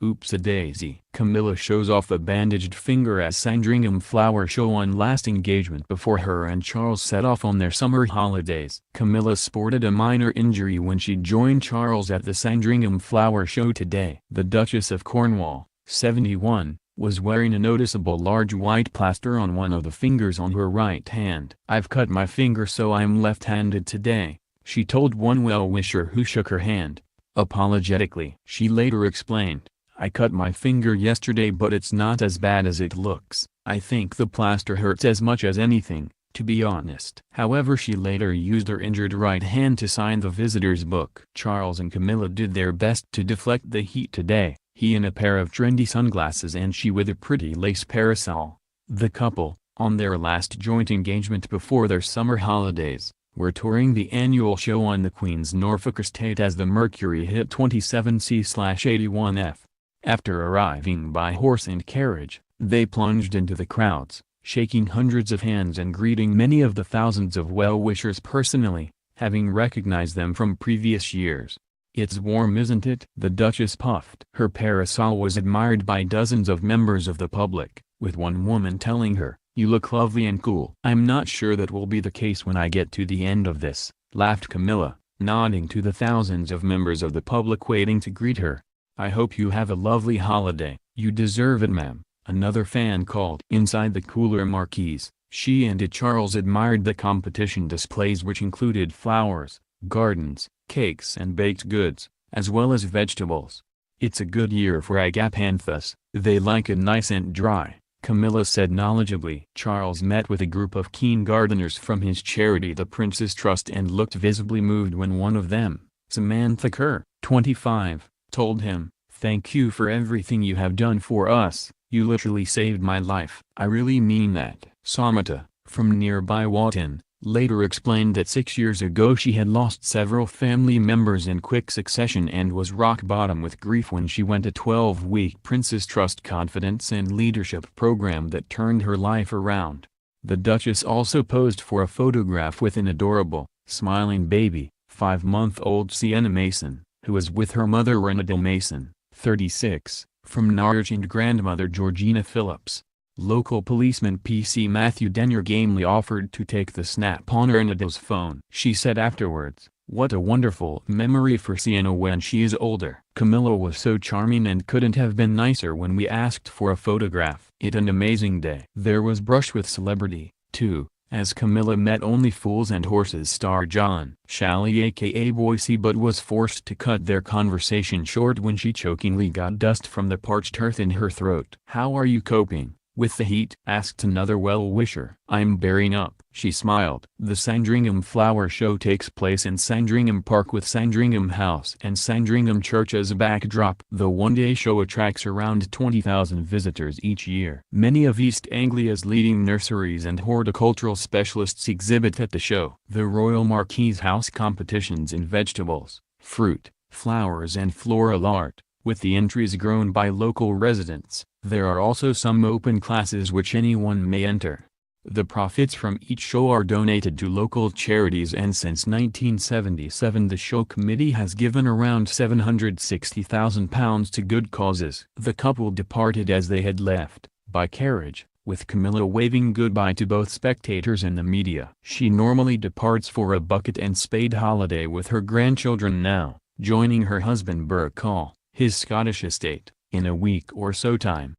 Oops-a-daisy. Camilla shows off a bandaged finger at Sandringham Flower Show on last engagement before her and Charles set off on their summer holidays. Camilla sported a minor injury when she joined Charles at the Sandringham Flower Show today. The Duchess of Cornwall, 71, was wearing a noticeable large white plaster on one of the fingers on her right hand. "I've cut my finger so I'm left-handed today," she told one well-wisher who shook her hand, apologetically. She later explained, "I cut my finger yesterday but it's not as bad as it looks. I think the plaster hurts as much as anything, to be honest." However, she later used her injured right hand to sign the visitor's book. Charles and Camilla did their best to deflect the heat today, he in a pair of trendy sunglasses and she with a pretty lace parasol. The couple, on their last joint engagement before their summer holidays, were touring the annual show on the Queen's Norfolk estate as the Mercury hit 27C/81F. After arriving by horse and carriage, they plunged into the crowds, shaking hundreds of hands and greeting many of the thousands of well-wishers personally, having recognized them from previous years. "It's warm, isn't it?" the Duchess puffed. Her parasol was admired by dozens of members of the public, with one woman telling her, "You look lovely and cool." "I'm not sure that will be the case when I get to the end of this," laughed Camilla, nodding to the thousands of members of the public waiting to greet her. "I hope you have a lovely holiday." "You deserve it, ma'am," another fan called. Inside the cooler marquees, she and Charles admired the competition displays which included flowers, gardens, cakes and baked goods, as well as vegetables. "It's a good year for agapanthus, they like it nice and dry," Camilla said knowledgeably. Charles met with a group of keen gardeners from his charity the Prince's Trust and looked visibly moved when one of them, Samantha Kerr, 25, told him, "Thank you for everything you have done for us, you literally saved my life." "I really mean that." Samantha, from nearby Wotton, later explained that 6 years ago she had lost several family members in quick succession and was rock bottom with grief when she went a 12-week Prince's Trust Confidence and Leadership program that turned her life around. The Duchess also posed for a photograph with an adorable, smiling baby, 5-month-old Sienna Mason, who was with her mother Renada Mason, 36, from Norwich and grandmother Georgina Phillips. Local policeman PC Matthew Denyer gamely offered to take the snap on Renada's phone. She said afterwards, "What a wonderful memory for Sienna when she is older." "Camilla was so charming and couldn't have been nicer when we asked for a photograph. It's an amazing day." There was brush with celebrity, too, as Camilla met Only Fools and Horses star John Shally aka Boycie but was forced to cut their conversation short when she chokingly got dust from the parched earth in her throat. "How are you coping with the heat?" asked another well-wisher. "I'm bearing up," she smiled. The Sandringham Flower Show takes place in Sandringham Park with Sandringham House and Sandringham Church as a backdrop. The one-day show attracts around 20,000 visitors each year. Many of East Anglia's leading nurseries and horticultural specialists exhibit at the show. The Royal Marquis house competitions in vegetables, fruit, flowers and floral art, with the entries grown by local residents. There are also some open classes which anyone may enter. The profits from each show are donated to local charities and since 1977 the show committee has given around £760,000 to good causes. The couple departed as they had left, by carriage, with Camilla waving goodbye to both spectators and the media. She normally departs for a bucket and spade holiday with her grandchildren now, joining her husband Burke Hall, his Scottish estate, in a week or so time.